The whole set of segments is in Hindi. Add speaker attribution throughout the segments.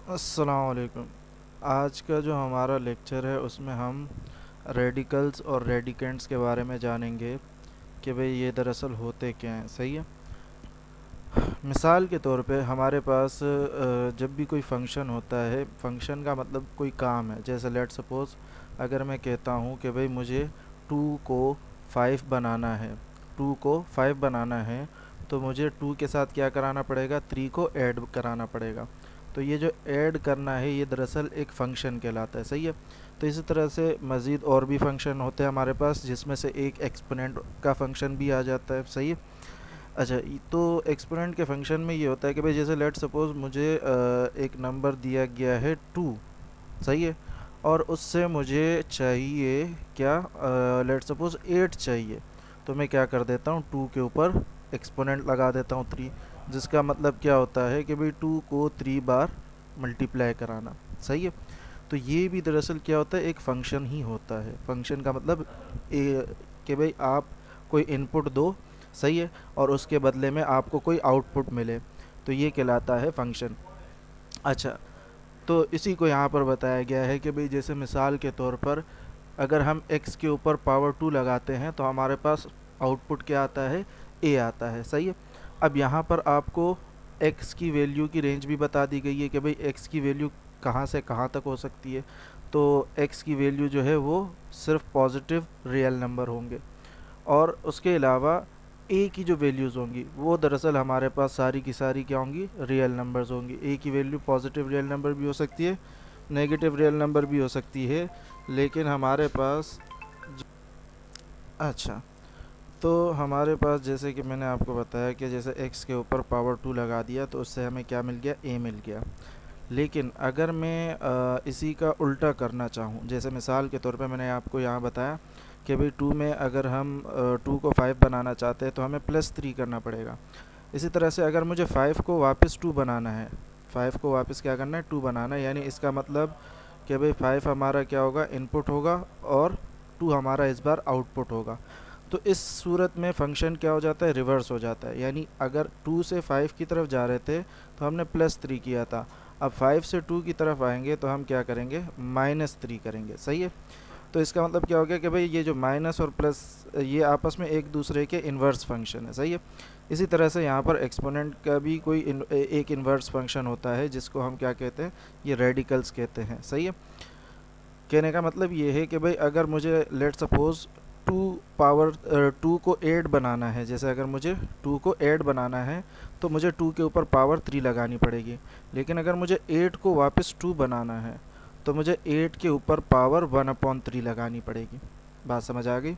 Speaker 1: अस्सलाम वालेकुम। आज का जो हमारा लेक्चर है उसमें हम रेडिकल्स और रेडिकेंट्स के बारे में जानेंगे कि भाई ये दरअसल होते क्या हैं। सही है। मिसाल के तौर पे हमारे पास जब भी कोई फंक्शन होता है, फंक्शन का मतलब कोई काम है। जैसे लेट सपोज़ अगर मैं कहता हूँ कि भाई मुझे 2 को 5 बनाना है, 2 को 5 बनाना है, तो मुझे 2 के साथ क्या कराना पड़ेगा, 3 को ऐड कराना पड़ेगा। तो ये जो ऐड करना है ये दरअसल एक फ़ंक्शन कहलाता है। सही है। तो इसी तरह से मज़ीद और भी फंक्शन होते हैं हमारे पास, जिसमें से एक एक्सपोनेंट का फंक्शन भी आ जाता है। सही है। अच्छा, तो एक्सपोनेंट के फंक्शन में ये होता है कि भाई जैसे लेट सपोज़ मुझे एक नंबर दिया गया है 2। सही है। और उससे मुझे चाहिए क्या, लेट सपोज़ 8 चाहिए। तो मैं क्या कर देता हूँ, 2 के ऊपर एक्सपोनेंट लगा देता हूँ 3, जिसका मतलब क्या होता है कि भाई 2 को 3 बार मल्टीप्लाई कराना। सही है। तो ये भी दरअसल क्या होता है, एक फ़ंक्शन ही होता है। फ़ंक्शन का मतलब कि भाई आप कोई इनपुट दो। सही है। और उसके बदले में आपको कोई आउटपुट मिले, तो ये कहलाता है फ़ंक्शन। अच्छा, तो इसी को यहाँ पर बताया गया है कि भाई जैसे मिसाल के तौर पर अगर हम x के ऊपर पावर 2 लगाते हैं तो हमारे पास आउटपुट क्या आता है, a आता है। सही है। अब यहाँ पर आपको x की वैल्यू की रेंज भी बता दी गई है कि भाई x की वैल्यू कहाँ से कहाँ तक हो सकती है। तो x की वैल्यू जो है वो सिर्फ पॉजिटिव रियल नंबर होंगे, और उसके अलावा a की जो वैल्यूज़ होंगी वो दरअसल हमारे पास सारी की सारी क्या होंगी, रियल नंबर्स होंगी। a की वैल्यू पॉजिटिव रियल नंबर भी हो सकती है, नेगेटिव रियल नंबर भी हो सकती है, लेकिन हमारे पास अच्छा, तो हमारे पास जैसे कि मैंने आपको बताया कि जैसे x के ऊपर पावर 2 लगा दिया तो उससे हमें क्या मिल गया, a मिल गया। लेकिन अगर मैं इसी का उल्टा करना चाहूँ, जैसे मिसाल के तौर पे मैंने आपको यहाँ बताया कि भाई 2 में अगर हम 2 को 5 बनाना चाहते हैं तो हमें +3 करना पड़ेगा। इसी तरह से अगर मुझे 5 को वापस 2 बनाना है, 5 को वापस क्या करना है, 2 बनाना है, यानी इसका मतलब कि भाई 5 हमारा क्या होगा, इनपुट होगा, और 2 हमारा इस बार आउटपुट होगा। तो इस सूरत में फंक्शन क्या हो जाता है, रिवर्स हो जाता है। यानी अगर 2 से 5 की तरफ जा रहे थे तो हमने +3 किया था, अब 5 से 2 की तरफ आएंगे तो हम क्या करेंगे, -3 करेंगे। सही है। तो इसका मतलब क्या हो गया कि भाई ये जो माइनस और प्लस ये आपस में एक दूसरे के इन्वर्स फंक्शन है। सही है। इसी तरह से यहाँ पर एक्सपोनेंट का भी कोई एक इन्वर्स फंक्शन होता है, जिसको हम क्या कहते हैं, ये रेडिकल्स कहते हैं। सही है। कहने का मतलब ये है कि भाई अगर मुझे लेट सपोज़ 2 को 8 बनाना है, जैसे अगर मुझे 2 को 8 बनाना है तो मुझे 2 के ऊपर पावर 3 लगानी पड़ेगी। लेकिन अगर मुझे 8 को वापस 2 बनाना है तो मुझे 8 के ऊपर पावर 1/3 लगानी पड़ेगी। बात समझ आ गई।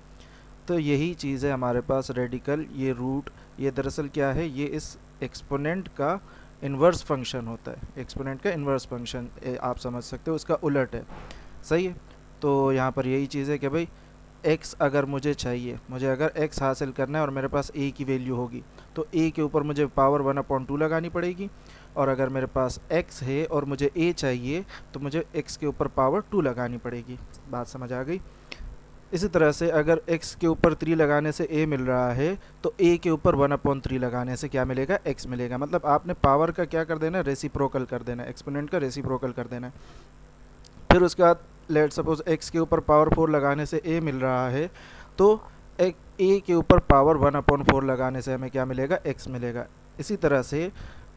Speaker 1: तो यही चीज़ है हमारे पास रेडिकल, ये रूट, ये दरअसल क्या है, ये इस एक्सपोनेंट का इन्वर्स फंक्शन होता है। एक्सपोनेंट का इन्वर्स फंक्शन आप समझ सकते हो, उसका उलट है। सही है। तो यहाँ पर यही चीज़ है कि भाई x अगर मुझे चाहिए, मुझे अगर x हासिल करना है और मेरे पास a की वैल्यू होगी तो a के ऊपर मुझे पावर 1/2 लगानी पड़ेगी, और अगर मेरे पास x है और मुझे a चाहिए तो मुझे x के ऊपर पावर 2 लगानी पड़ेगी। बात समझ आ गई। इसी तरह से अगर x के ऊपर 3 लगाने से a मिल रहा है तो a के ऊपर 1/3 लगाने से क्या मिलेगा, x मिलेगा। मतलब आपने पावर का क्या कर देना है, रेसिप्रोकल कर देना है, एक्सपोनेंट का रेसिप्रोकल कर देना है। फिर उसके बाद लेट सपोज x के ऊपर पावर 4 लगाने से a मिल रहा है, तो एक a के ऊपर पावर 1/4 लगाने से हमें क्या मिलेगा, x मिलेगा। इसी तरह से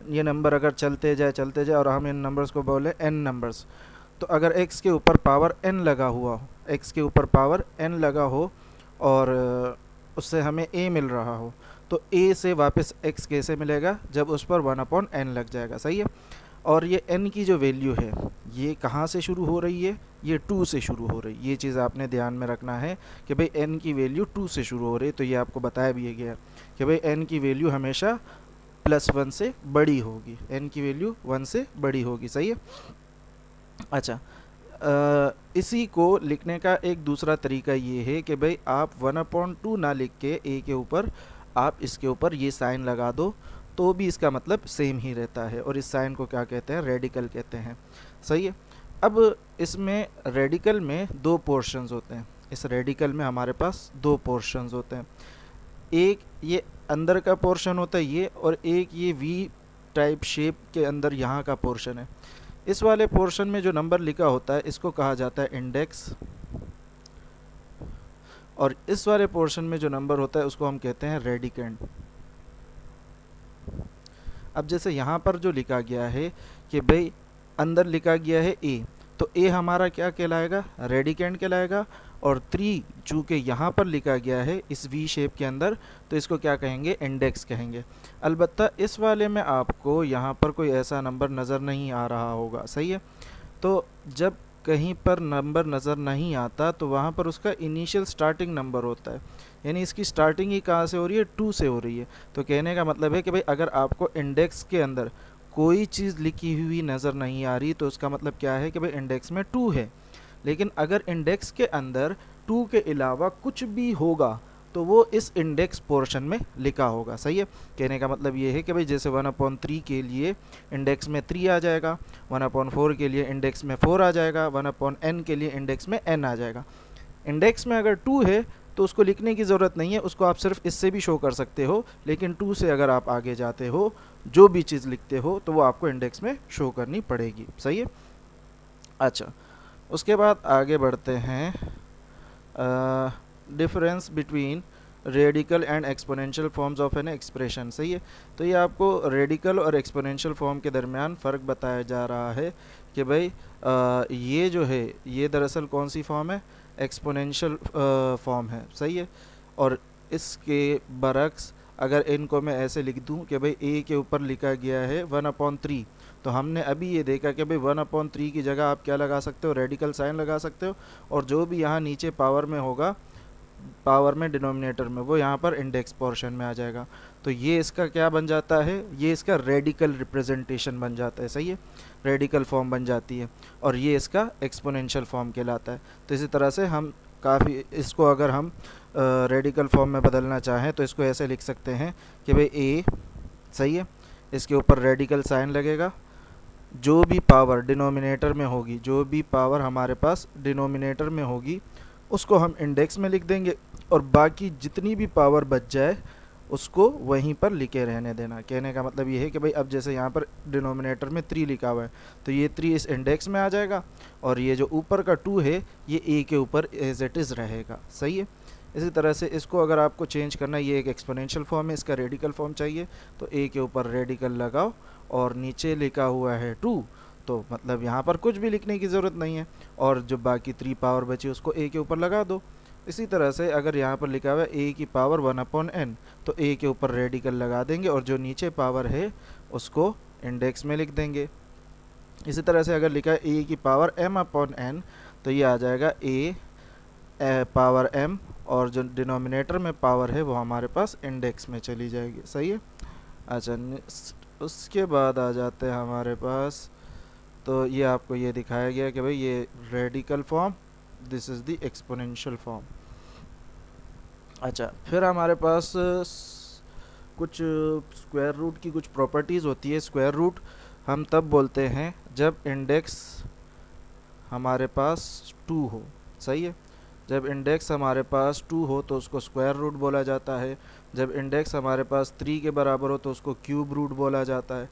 Speaker 1: ये नंबर अगर चलते जाए और हम इन नंबर्स को बोले n नंबर्स, तो अगर x के ऊपर पावर n लगा हुआ हो, x के ऊपर पावर n लगा हो और उससे हमें a मिल रहा हो, तो a से वापस x कैसे मिलेगा, जब उस पर 1/n लग जाएगा। सही है। और ये n की जो वैल्यू है ये कहाँ से शुरू हो रही है, ये 2 से शुरू हो रही है। ये चीज़ आपने ध्यान में रखना है कि भाई n की वैल्यू 2 से शुरू हो रही है। तो ये आपको बताया भी गया कि भाई n की वैल्यू हमेशा +1 से बड़ी होगी, n की वैल्यू 1 से बड़ी होगी। सही है। अच्छा, इसी को लिखने का एक दूसरा तरीका ये है कि भाई आप 1/2 ना लिख के a के ऊपर आप इसके ऊपर ये साइन लगा दो, तो भी इसका मतलब सेम ही रहता है, और इस साइन को क्या कहते हैं, रेडिकल कहते हैं। सही है। अब इसमें रेडिकल में दो पोर्शंस होते हैं। इस रेडिकल में हमारे पास दो पोर्शंस होते हैं। एक ये अंदर का पोर्शन होता है ये, और एक ये वी टाइप शेप के अंदर यहाँ का पोर्शन है। इस वाले पोर्शन में जो नंबर लिखा होता है इसको कहा जाता है इंडेक्स, और इस वाले पोर्शन में जो नंबर होता है उसको हम कहते हैं रेडिकेंड। अब जैसे यहाँ पर जो लिखा गया है कि भाई अंदर लिखा गया है ए, तो ए हमारा क्या कहलाएगा, रेडिकेंड कहलाएगा। और 3 चूँकि यहाँ पर लिखा गया है इस वी शेप के अंदर, तो इसको क्या कहेंगे, इंडेक्स कहेंगे। अलबत्ता इस वाले में आपको यहाँ पर कोई ऐसा नंबर नज़र नहीं आ रहा होगा, सही है। तो जब कहीं पर नंबर नज़र नहीं आता तो वहाँ पर उसका इनिशियल स्टार्टिंग नंबर होता है, यानी इसकी स्टार्टिंग ही कहाँ से हो रही है, 2 से हो रही है। तो कहने का मतलब है कि भाई अगर आपको इंडेक्स के अंदर कोई चीज़ लिखी हुई नज़र नहीं आ रही तो उसका मतलब क्या है कि भाई इंडेक्स में 2 है। लेकिन अगर इंडेक्स के अंदर 2 के अलावा कुछ भी होगा तो वो इस इंडेक्स पोर्शन में लिखा होगा, सही है। कहने का मतलब ये है कि भाई जैसे 1/3 के लिए इंडेक्स में 3 आ जाएगा, 1/4 के लिए इंडेक्स में 4 आ जाएगा, 1/n के लिए इंडेक्स में n आ जाएगा। इंडेक्स में अगर 2 है तो उसको लिखने की ज़रूरत नहीं है, उसको आप सिर्फ इससे भी शो कर सकते हो, लेकिन 2 से अगर आप आगे जाते हो जो भी चीज़ लिखते हो तो वो आपको इंडेक्स में शो करनी पड़ेगी, सही है। अच्छा, उसके बाद आगे बढ़ते हैं, difference between radical and exponential forms of an expression, सही है। तो ये आपको रेडिकल और एक्सपोनेंशियल फॉर्म के दरमियान फ़र्क बताया जा रहा है कि भाई ये जो है ये दरअसल कौन सी फॉर्म है, एक्सपोनेंशियल फॉर्म है, सही है। और इसके बरक्स अगर इनको मैं ऐसे लिख दूं कि भाई ए के ऊपर लिखा गया है 1/3, तो हमने अभी ये देखा कि भाई 1/3 की जगह आप क्या लगा सकते हो, रेडिकल साइन लगा सकते हो, और जो भी यहाँ नीचे पावर में होगा, पावर में डिनोमिनेटर में, वो यहाँ पर इंडेक्स पोर्शन में आ जाएगा। तो ये इसका क्या बन जाता है, ये इसका रेडिकल रिप्रेजेंटेशन बन जाता है, सही है, रेडिकल फॉर्म बन जाती है, और ये इसका एक्सपोनेंशियल फॉर्म कहलाता है। तो इसी तरह से हम काफ़ी इसको अगर हम रेडिकल फॉर्म में बदलना चाहें तो इसको ऐसे लिख सकते हैं कि भाई ए, सही है, इसके ऊपर रेडिकल साइन लगेगा, जो भी पावर डिनोमिनेटर में होगी, जो भी पावर हमारे पास डिनोमिनेटर में होगी उसको हम इंडेक्स में लिख देंगे, और बाकी जितनी भी पावर बच जाए उसको वहीं पर लिखे रहने देना। कहने का मतलब ये है कि भाई अब जैसे यहाँ पर डिनोमिनेटर में 3 लिखा हुआ है तो ये 3 इस इंडेक्स में आ जाएगा, और ये जो ऊपर का 2 है ये ए के ऊपर एज इट इज़ रहेगा, सही है। इसी तरह से इसको अगर आपको चेंज करना है, ये एक एक्सपोनेंशियल फॉर्म है, इसका रेडिकल फॉर्म चाहिए, तो ए के ऊपर रेडिकल लगाओ, और नीचे लिखा हुआ है 2, तो मतलब यहाँ पर कुछ भी लिखने की ज़रूरत नहीं है, और जो बाकी 3 पावर बची उसको ए के ऊपर लगा दो। इसी तरह से अगर यहाँ पर लिखा हुआ है ए की पावर 1/n, तो ए के ऊपर रेडिकल लगा देंगे, और जो नीचे पावर है उसको इंडेक्स में लिख देंगे। इसी तरह से अगर लिखा है ए की पावर m/n, तो ये आ जाएगा ए पावर m, और जो डिनोमिनेटर में पावर है वो हमारे पास इंडेक्स में चली जाएगी, सही है। अच्छा, उसके बाद आ जाते हैं हमारे पास, तो ये आपको ये दिखाया गया कि भाई ये radical form, this is the exponential form. अच्छा, फिर हमारे पास कुछ स्क्वायर रूट की कुछ प्रॉपर्टीज़ होती है। स्क्वायर रूट हम तब बोलते हैं जब इंडेक्स हमारे पास 2 हो, सही है। जब इंडेक्स हमारे पास 2 हो तो उसको स्क्वायर रूट बोला जाता है। जब इंडेक्स हमारे पास 3 के बराबर हो तो उसको क्यूब रूट बोला जाता है।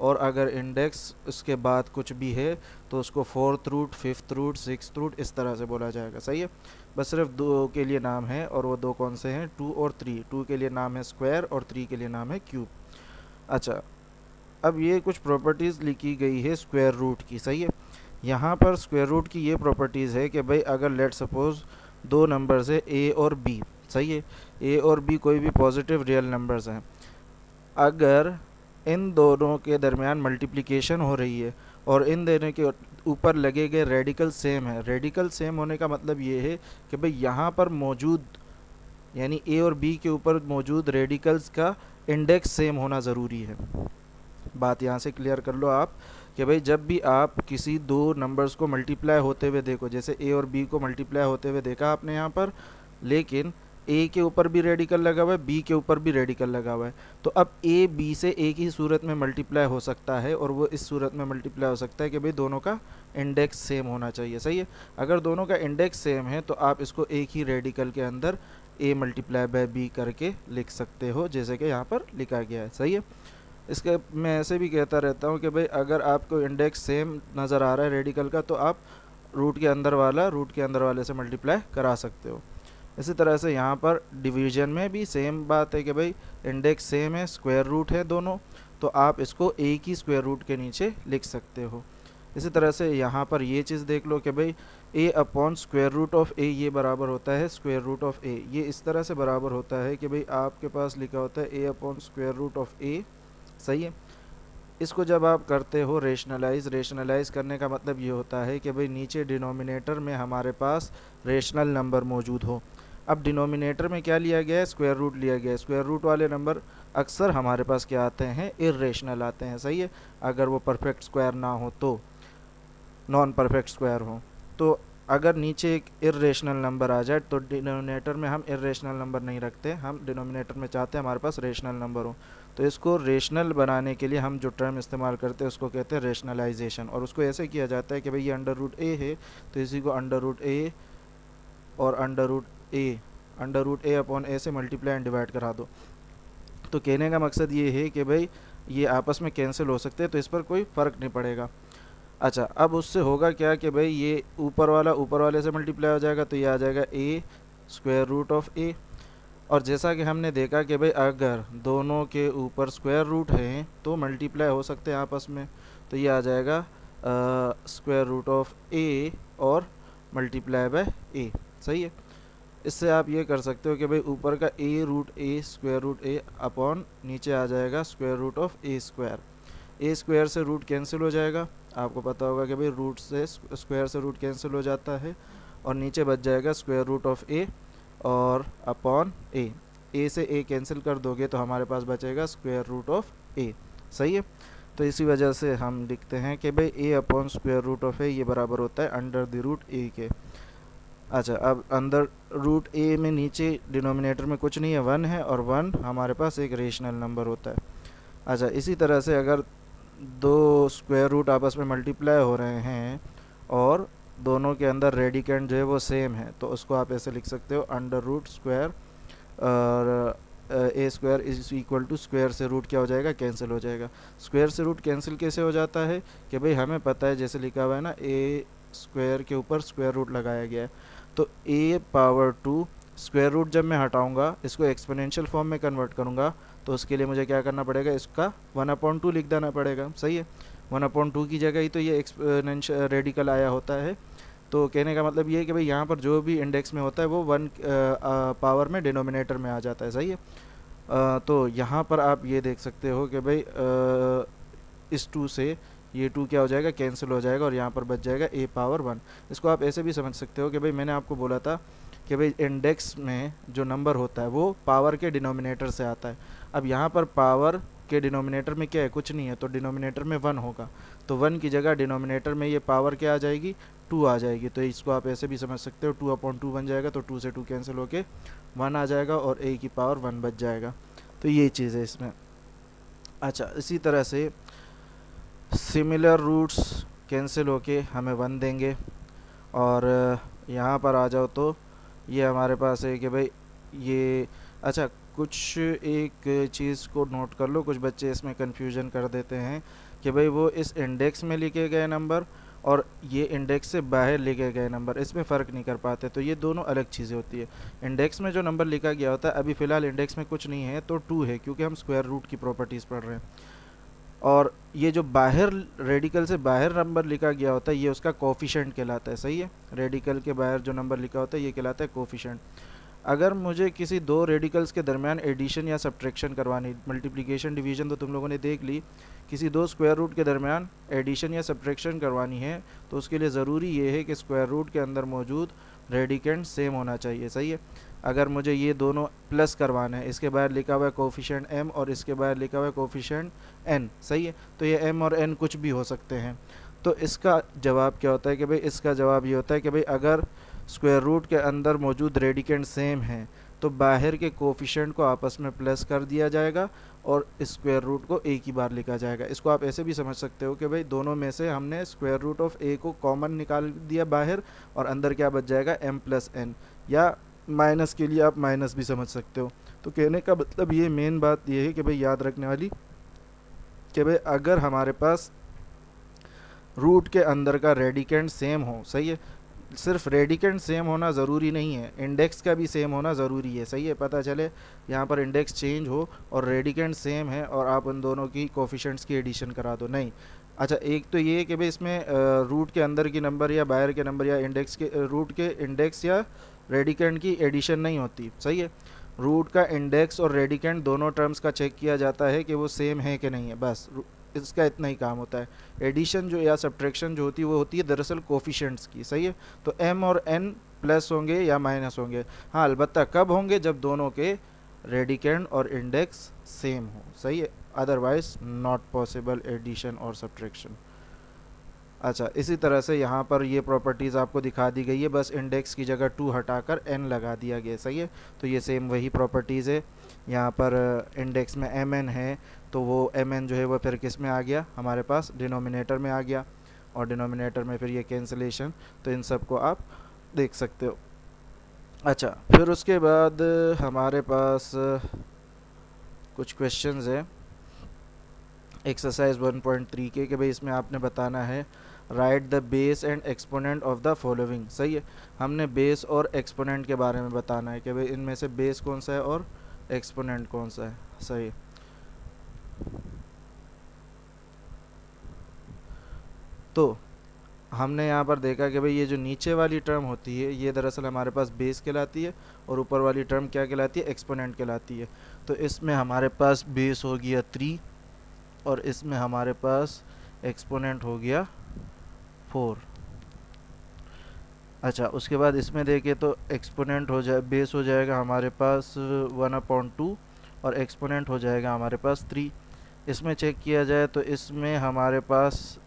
Speaker 1: और अगर इंडेक्स उसके बाद कुछ भी है तो उसको 4th root, 5th root, 6th root इस तरह से बोला जाएगा, सही है। बस सिर्फ 2 के लिए नाम है, और वो 2 कौन से हैं, 2 और 3। 2 के लिए नाम है स्क्वायर और 3 के लिए नाम है क्यूब। अच्छा, अब ये कुछ प्रॉपर्टीज़ लिखी गई है स्क्वायर रूट की, सही है। यहाँ पर स्क्वायर रूट की ये प्रॉपर्टीज़ है कि भाई अगर लेट सपोज़ 2 नंबर्स है ए और बी, सही है, ए और बी कोई भी पॉजिटिव रियल नंबर्स हैं, अगर इन दोनों के दरमियान मल्टीप्लिकेशन हो रही है और इन दोनों के ऊपर लगे गए रेडिकल सेम है, रेडिकल सेम होने का मतलब ये है कि भाई यहाँ पर मौजूद, यानी ए और बी के ऊपर मौजूद रेडिकल्स का इंडेक्स सेम होना ज़रूरी है। बात यहाँ से क्लियर कर लो आप कि भाई जब भी आप किसी 2 नंबर्स को मल्टीप्लाई होते हुए देखो, जैसे ए और बी को मल्टीप्लाई होते हुए देखा आपने यहाँ पर, लेकिन ए के ऊपर भी रेडिकल लगा हुआ है, बी के ऊपर भी रेडिकल लगा हुआ है, तो अब ए बी से एक ही सूरत में मल्टीप्लाई हो सकता है, और वो इस सूरत में मल्टीप्लाई हो सकता है कि भाई दोनों का इंडेक्स सेम होना चाहिए, सही है। अगर दोनों का इंडेक्स सेम है तो आप इसको एक ही रेडिकल के अंदर ए मल्टीप्लाई बाय बी करके लिख सकते हो, जैसे कि यहाँ पर लिखा गया है, सही है। इसके मैं ऐसे भी कहता रहता हूँ कि भाई अगर आपको इंडेक्स सेम नज़र आ रहा है रेडिकल का, तो आप रूट के अंदर वाले से मल्टीप्लाई करा सकते हो। इसी तरह से यहाँ पर डिवीजन में भी सेम बात है कि भाई इंडेक्स सेम है, स्क्वायर रूट है दोनों, तो आप इसको एक ही स्क्वायर रूट के नीचे लिख सकते हो। इसी तरह से यहाँ पर ये चीज़ देख लो कि भाई a upon square root of a ये बराबर होता है स्क्वायर रूट ऑफ a। ये इस तरह से बराबर होता है कि भाई आपके पास लिखा होता है a upon square root of a, सही है। इसको जब आप करते हो रेशनलाइज करने का मतलब ये होता है कि भाई नीचे डिनोमिनेटर में हमारे पास रेशनल नंबर मौजूद हो। अब डिनोमिनेटर में क्या लिया गया है, स्क्वायर रूट लिया गया है। स्क्वायर रूट वाले नंबर अक्सर हमारे पास क्या आते हैं, इर्रेशनल आते हैं, सही है, अगर वो परफेक्ट स्क्वायर ना हो तो, नॉन परफेक्ट स्क्वायर हो। तो अगर नीचे एक इर्रेशनल नंबर आ जाए तो डिनोमिनेटर में हम इर्रेशनल नंबर नहीं रखते, हम डिनोमिनेटर में चाहते हैं हमारे पास रेशनल नंबर हो। तो इसको रेशनल बनाने के लिए हम जो टर्म इस्तेमाल करते हैं उसको कहते हैं रेशनलाइजेशन। और उसको ऐसे किया जाता है कि भाई ये अंडर रूट ए है तो इसी को अंडर रूट ए और अंडर रूट ए अपॉन ए से मल्टीप्लाई एंड डिवाइड करा दो। तो कहने का मकसद ये है कि भाई ये आपस में कैंसिल हो सकते हैं, तो इस पर कोई फ़र्क नहीं पड़ेगा। अच्छा, अब उससे होगा क्या कि भाई ये ऊपर वाले से मल्टीप्लाई हो जाएगा, तो ये आ जाएगा ए स्क्वायर रूट ऑफ ए। और जैसा कि हमने देखा कि भाई अगर दोनों के ऊपर स्क्वायर रूट हैं तो मल्टीप्लाई हो सकते हैं आपस में, तो ये आ जाएगा स्क्वायर रूट ऑफ ए और मल्टीप्लाई बाय ए, सही है। इससे आप ये कर सकते हो कि भाई ऊपर का a root a square root a upon नीचे आ जाएगा square root of a square. A square से रूट कैंसिल हो जाएगा, आपको पता होगा कि भाई रूट से स्क्वायर से रूट कैंसिल हो जाता है, और नीचे बच जाएगा स्क्वायर रूट ऑफ ए और अपॉन ए से ए कैंसिल कर दोगे तो हमारे पास बचेगा स्क्वायर रूट ऑफ ए, सही है। तो इसी वजह से हम लिखते हैं कि भाई ए अपॉन स्क्वायर रूट ऑफ ए ये बराबर होता है अंडर द रूट ए के। अच्छा, अब अंदर रूट ए में नीचे डिनोमिनेटर में कुछ नहीं है, 1 है, और 1 हमारे पास एक रेशनल नंबर होता है। अच्छा, इसी तरह से अगर दो स्क्वायर रूट आपस में मल्टीप्लाई हो रहे हैं और दोनों के अंदर रेडिकेंड जो है वो सेम है, तो उसको आप ऐसे लिख सकते हो अंडर रूट स्क्वायर और A square is equal to square से रूट क्या हो जाएगा, कैंसिल हो जाएगा। स्क्वायर से रूट कैंसिल कैसे हो जाता है कि भाई हमें पता है जैसे लिखा हुआ है ना, ए स्क्वायर के ऊपर स्क्वायर रूट लगाया गया है, तो ए पावर 2 स्क्वायर रूट जब मैं हटाऊंगा इसको एक्सपोनेंशियल फॉर्म में कन्वर्ट करूंगा, तो उसके लिए मुझे क्या करना पड़ेगा, इसका 1/2 लिख देना पड़ेगा, सही है। 1/2 की जगह ही तो ये एक्सपोनेंशियल रेडिकल आया होता है। तो कहने का मतलब ये है कि भाई यहाँ पर जो भी इंडेक्स में होता है वो 1 पावर में डिनोमिनेटर में आ जाता है, सही है। तो यहाँ पर आप ये देख सकते हो कि भाई इस 2 से ये 2 क्या हो जाएगा, कैंसिल हो जाएगा, और यहाँ पर बच जाएगा ए पावर 1। इसको आप ऐसे भी समझ सकते हो कि भाई मैंने आपको बोला था कि भाई इंडेक्स में जो नंबर होता है वो पावर के डिनोमिनेटर से आता है। अब यहाँ पर पावर के डिनोमिनेटर में क्या है, कुछ नहीं है, तो डिनोमिनेटर में 1 होगा, तो 1 की जगह डिनोमिनेटर में ये पावर क्या आ जाएगी, 2 आ जाएगी। तो इसको आप ऐसे भी समझ सकते हो 2/2 बन जाएगा, तो 2 से 2 कैंसिल होके 1 आ जाएगा और ए की पावर 1 बच जाएगा। तो ये चीज़ है इसमें। अच्छा, इसी तरह से सिमिलर रूट्स कैंसिल होके हमें 1 देंगे। और यहाँ पर आ जाओ तो ये हमारे पास है कि भाई ये, अच्छा कुछ एक चीज़ को नोट कर लो, कुछ बच्चे इसमें कन्फ्यूजन कर देते हैं कि भाई वो इस इंडेक्स में लिखे गए नंबर और ये इंडेक्स से बाहर लिखे गए नंबर, इसमें फ़र्क नहीं कर पाते। तो ये दोनों अलग चीज़ें होती है। इंडेक्स में जो नंबर लिखा गया होता है, अभी फ़िलहाल इंडेक्स में कुछ नहीं है तो 2 है, क्योंकि हम स्क्वायर रूट की प्रॉपर्टीज़ पढ़ रहे हैं। और ये जो बाहर रेडिकल से बाहर नंबर लिखा गया होता है ये उसका कोफिशेंट कहलाता है, सही है। रेडिकल के बाहर जो नंबर लिखा होता है ये कहलाता है कोफिशेंट। अगर मुझे किसी दो रेडिकल्स के दरमियान एडिशन या सब्ट्रैक्शन करवानी, मल्टीप्लिकेशन डिवीजन तो तुम लोगों ने देख ली, किसी दो स्क्वायर रूट के दरमियान एडिशन या सब्ट्रैक्शन करवानी है तो उसके लिए ज़रूरी ये है कि स्क्वायर रूट के अंदर मौजूद रेडिकेंड सेम होना चाहिए, सही है। अगर मुझे ये दोनों प्लस करवाना है, इसके बाहर लिखा हुआ है कोफिशेंट m और इसके बाहर लिखा हुआ है कोफिशेंट n, सही है, तो ये m और n कुछ भी हो सकते हैं। तो इसका जवाब क्या होता है कि भाई इसका जवाब ये होता है कि भाई अगर स्क्वायर रूट के अंदर मौजूद रेडिकेंड सेम हैं तो बाहर के कोफिशेंट को आपस में प्लस कर दिया जाएगा और स्क्वायर रूट को एक ही बार लिखा जाएगा। इसको आप ऐसे भी समझ सकते हो कि भाई दोनों में से हमने स्क्वायर रूट ऑफ a को कॉमन निकाल दिया बाहर और अंदर क्या बच जाएगा m प्लस n, या माइनस के लिए आप माइनस भी समझ सकते हो। तो कहने का मतलब ये मेन बात ये है कि भाई याद रखने वाली कि भाई अगर हमारे पास रूट के अंदर का रेडिकेंड सेम हो, सही है, सिर्फ रेडिकेंड सेम होना ज़रूरी नहीं है, इंडेक्स का भी सेम होना ज़रूरी है, सही है, पता चले यहाँ पर इंडेक्स चेंज हो और रेडिकेंड सेम है और आप उन दोनों की कोफिशेंट्स की एडिशन करा दो, नहीं। अच्छा, एक तो ये कि भाई इसमें रूट के अंदर की नंबर या बाहर के नंबर या इंडेक्स के रूट के इंडेक्स या रेडिकेंड की एडिशन नहीं होती, सही है। रूट का इंडेक्स और रेडिकेंड दोनों टर्म्स का चेक किया जाता है कि वो सेम है कि नहीं है, बस इसका इतना ही काम होता है। एडिशन जो या सब्ट्रैक्शन जो होती है वो होती है दरअसल कोफिशेंट्स की, सही है। तो m और n प्लस होंगे या माइनस होंगे, हाँ, अलबत्ता कब होंगे, जब दोनों के रेडिकेंड और इंडेक्स सेम हो, सही है, अदरवाइज नॉट पॉसिबल एडिशन और सब्ट्रैक्शन। अच्छा, इसी तरह से यहाँ पर ये प्रॉपर्टीज़ आपको दिखा दी गई है, बस इंडेक्स की जगह 2 हटाकर n लगा दिया गया, सही है। तो ये सेम वही प्रॉपर्टीज़ है। यहाँ पर इंडेक्स में mn है, तो वो mn जो है वो फिर किस में आ गया, हमारे पास डिनोमिनेटर में आ गया, और डिनोमिनेटर में फिर ये कैंसिलेशन, तो इन सब को आप देख सकते हो। अच्छा, फिर उसके बाद हमारे पास कुछ क्वेश्चंस है एक्सरसाइज 1.3 के, कि भाई इसमें आपने बताना है right the base and exponent of the following, सही है। हमने बेस और एक्सपोनेंट के बारे में बताना है कि भाई इनमें से बेस कौन सा है और एक्सपोनेंट कौन सा है, सही है। तो हमने यहाँ पर देखा कि भाई ये जो नीचे वाली टर्म होती है ये दरअसल हमारे पास बेस कहलाती है, और ऊपर वाली टर्म क्या कहलाती है, एक्सपोनेंट कहलाती है। तो इसमें हमारे पास बेस हो गया 3 और इसमें हमारे पास एक्सपोनेंट हो गया 4। अच्छा, उसके बाद इसमें देखें तो एक्सपोनेंट हो जाए, बेस हो जाएगा हमारे पास 1/2 और एक्सपोनेंट हो जाएगा हमारे पास 3। इसमें चेक किया जाए तो इसमें हमारे पास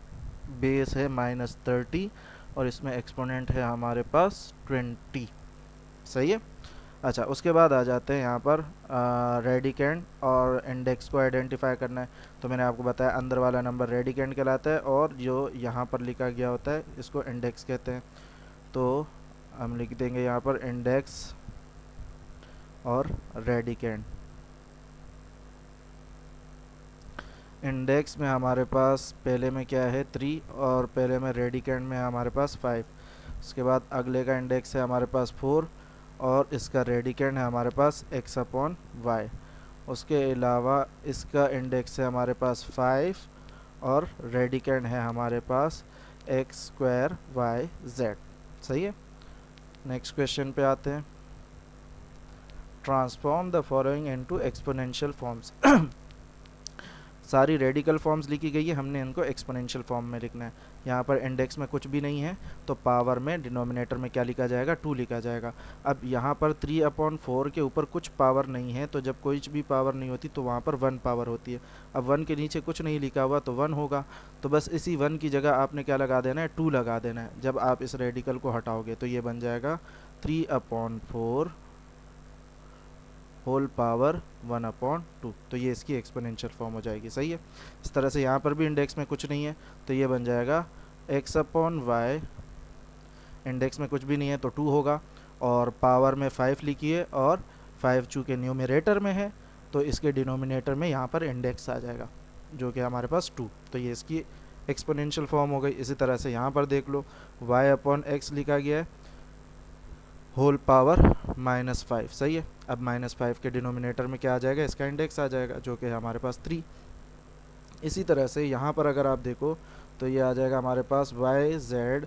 Speaker 1: बेस है -30 और इसमें एक्सपोनेंट है हमारे पास 20, सही है। अच्छा, उसके बाद आ जाते हैं यहाँ पर रेडिकेंड और इंडेक्स को आइडेंटिफाई करना है। तो मैंने आपको बताया अंदर वाला नंबर रेडिकेंड कहलाता है और जो यहाँ पर लिखा गया होता है इसको इंडेक्स कहते हैं। तो हम लिख देंगे यहाँ पर इंडेक्स और रेडिकेंड। इंडेक्स में हमारे पास पहले में क्या है 3 और पहले में रेडिकेंड में हमारे पास 5। उसके बाद अगले का इंडेक्स है हमारे पास 4 और इसका रेडिकेंड है हमारे पास x/y। उसके अलावा इसका इंडेक्स है हमारे पास 5 और रेडिकेंड है हमारे पास x²y/z, सही है। नेक्स्ट क्वेश्चन पे आते हैं। Transform the following into exponential forms. सारी रेडिकल फॉर्म्स लिखी गई है, हमने इनको एक्सपोनेंशियल फॉर्म में लिखना है। यहाँ पर इंडेक्स में कुछ भी नहीं है तो पावर में डिनोमिनेटर में क्या लिखा जाएगा, 2 लिखा जाएगा। अब यहाँ पर 3/4 के ऊपर कुछ पावर नहीं है, तो जब कोई भी पावर नहीं होती तो वहाँ पर 1 पावर होती है। अब 1 के नीचे कुछ नहीं लिखा हुआ तो 1 होगा, तो बस इसी 1 की जगह आपने क्या लगा देना है, 2 लगा देना है। जब आप इस रेडिकल को हटाओगे तो ये बन जाएगा 3/4 होल पावर 1/2, तो ये इसकी एक्सपोनेंशियल फॉर्म हो जाएगी, सही है। इस तरह से यहाँ पर भी इंडेक्स में कुछ नहीं है तो ये बन जाएगा x/y, इंडेक्स में कुछ भी नहीं है तो 2 होगा, और पावर में 5 लिखिए और 5 चूँकि न्यूमरेटर में है तो इसके डिनोमिनेटर में यहाँ पर इंडेक्स आ जाएगा जो कि हमारे पास 2, तो ये इसकी एक्सपोनेंशियल फॉर्म हो गई। इसी तरह से यहाँ पर देख लो y/x लिखा गया है होल पावर -5, सही है। अब -5 के डिनोमिनेटर में क्या आ जाएगा, इसका इंडेक्स आ जाएगा जो कि हमारे पास 3। इसी तरह से यहाँ पर अगर आप देखो तो ये आ जाएगा हमारे पास yz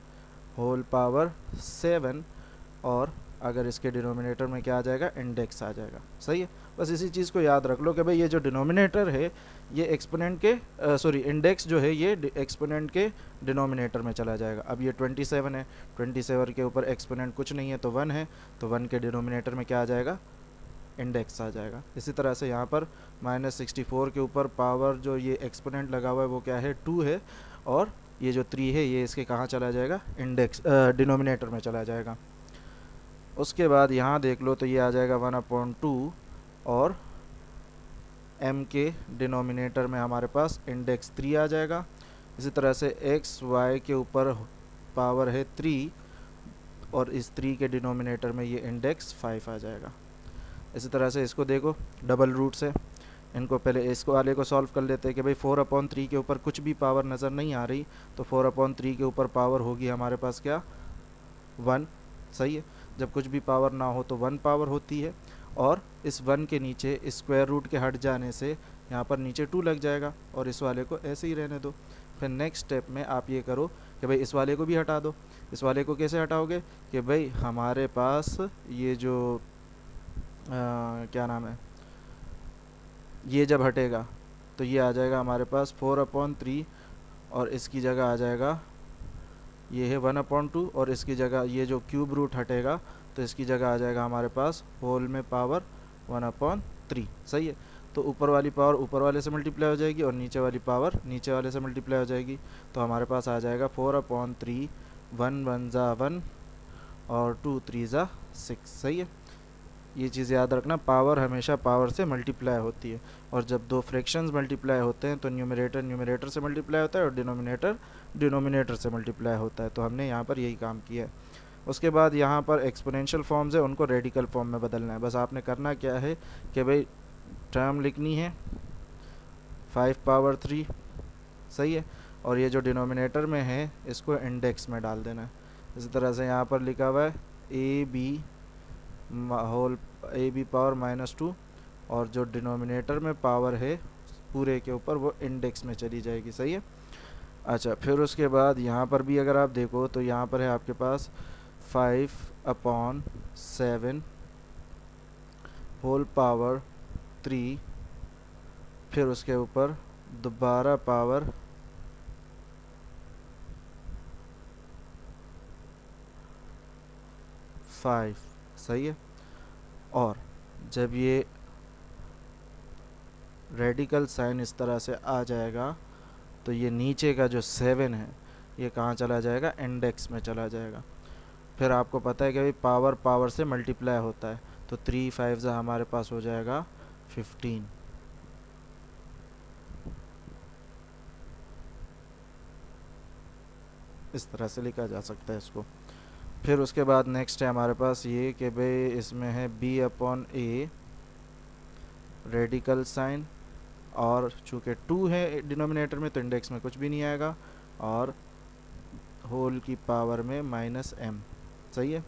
Speaker 1: होल पावर 7 और अगर इसके डिनोमिनेटर में क्या आ जाएगा, इंडेक्स आ जाएगा, सही है। बस इसी चीज़ को याद रख लो कि भाई ये जो डिनोमिनेटर है ये एक्सपोनेंट के सॉरी इंडेक्स जो है ये एक्सपोनेंट के डिनोमिनेटर में चला जाएगा। अब ये 27 है, 27 के ऊपर एक्सपोनेंट कुछ नहीं है तो 1 है, तो 1 के डिनोमिनेटर में क्या आ जाएगा, इंडेक्स आ जाएगा। इसी तरह से यहाँ पर -64 के ऊपर पावर जो ये एक्सपोनेंट लगा हुआ है वो क्या है, 2 है, और ये जो 3 है ये इसके कहाँ चला जाएगा, इंडेक्स डिनोमिनेटर में चला जाएगा। उसके बाद यहाँ देख लो तो ये आ जाएगा 1/2 और m के डिनोमिनेटर में हमारे पास इंडेक्स 3 आ जाएगा। इसी तरह से x y के ऊपर पावर है 3 और इस 3 के डिनोमिनेटर में ये इंडेक्स 5 आ जाएगा। इसी तरह से इसको देखो डबल रूट से, इनको पहले इसको वाले को सॉल्व कर लेते हैं कि भाई 4/3 के ऊपर कुछ भी पावर नज़र नहीं आ रही, तो 4/3 के ऊपर पावर होगी हमारे पास क्या, 1। सही है, जब कुछ भी पावर ना हो तो 1 पावर होती है, और इस 1 के नीचे स्क्वायर रूट के हट जाने से यहाँ पर नीचे 2 लग जाएगा, और इस वाले को ऐसे ही रहने दो। फिर नेक्स्ट स्टेप में आप ये करो कि भाई इस वाले को भी हटा दो। इस वाले को कैसे हटाओगे कि भाई हमारे पास ये जो क्या नाम है, ये जब हटेगा तो ये आ जाएगा हमारे पास 4/3, और इसकी जगह आ जाएगा ये है 1/2, और इसकी जगह ये जो क्यूब रूट हटेगा तो इसकी जगह आ जाएगा हमारे पास होल में पावर 1/3। सही है, तो ऊपर वाली पावर ऊपर वाले से मल्टीप्लाई हो जाएगी और नीचे वाली पावर नीचे वाले से मल्टीप्लाई हो जाएगी, तो हमारे पास आ जाएगा 4/3, 1 1 ज़ा 1 और 2 3 ज़ा 6। सही है, ये चीज़ याद रखना, पावर हमेशा पावर से मल्टीप्लाई होती है, और जब दो फ्रैक्शंस मल्टीप्लाई होते हैं तो न्यूमरेटर न्यूमरेटर से मल्टीप्लाई होता है और डिनोमिनेटर डिनोमिनेटर से मल्टीप्लाई होता है। तो हमने यहाँ पर यही काम किया है। उसके बाद यहाँ पर एक्सपोनेंशियल फॉर्म्स है, उनको रेडिकल फॉर्म में बदलना है। बस आपने करना क्या है कि भाई टर्म लिखनी है 5/3। सही है, और ये जो डिनोमिनेटर में है इसको इंडेक्स में डाल देना है। इसी तरह से यहाँ पर लिखा हुआ है ए बी पावर -2, और जो डिनोमिनेटर में पावर है पूरे के ऊपर वो इंडेक्स में चली जाएगी। सही है, अच्छा फिर उसके बाद यहाँ पर भी अगर आप देखो तो यहाँ पर है आपके पास 5/7 होल पावर 3, फिर उसके ऊपर दोबारा पावर 5। सही है, और जब ये रेडिकल साइन इस तरह से आ जाएगा तो ये नीचे का जो 7 है ये कहाँ चला जाएगा, इंडेक्स में चला जाएगा। फिर आपको पता है कि भाई पावर पावर से मल्टीप्लाई होता है, तो 3 5 हमारे पास हो जाएगा 15। इस तरह से लिखा जा सकता है इसको। फिर उसके बाद नेक्स्ट है हमारे पास ये कि भाई इसमें है b/a रेडिकल साइन, और चूँकि 2 है डिनोमिनेटर में तो इंडेक्स में कुछ भी नहीं आएगा, और होल की पावर में -m। सही है,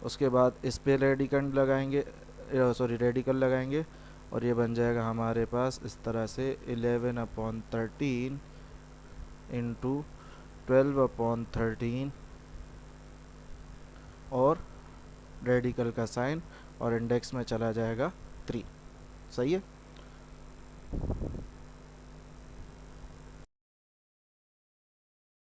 Speaker 1: उसके बाद इस पे रेडिकल लगाएंगे, सॉरी रेडिकल लगाएंगे, और ये बन जाएगा हमारे पास इस तरह से 11/13 इंटू 12/13, और रेडिकल का साइन और इंडेक्स में चला जाएगा 3। सही है,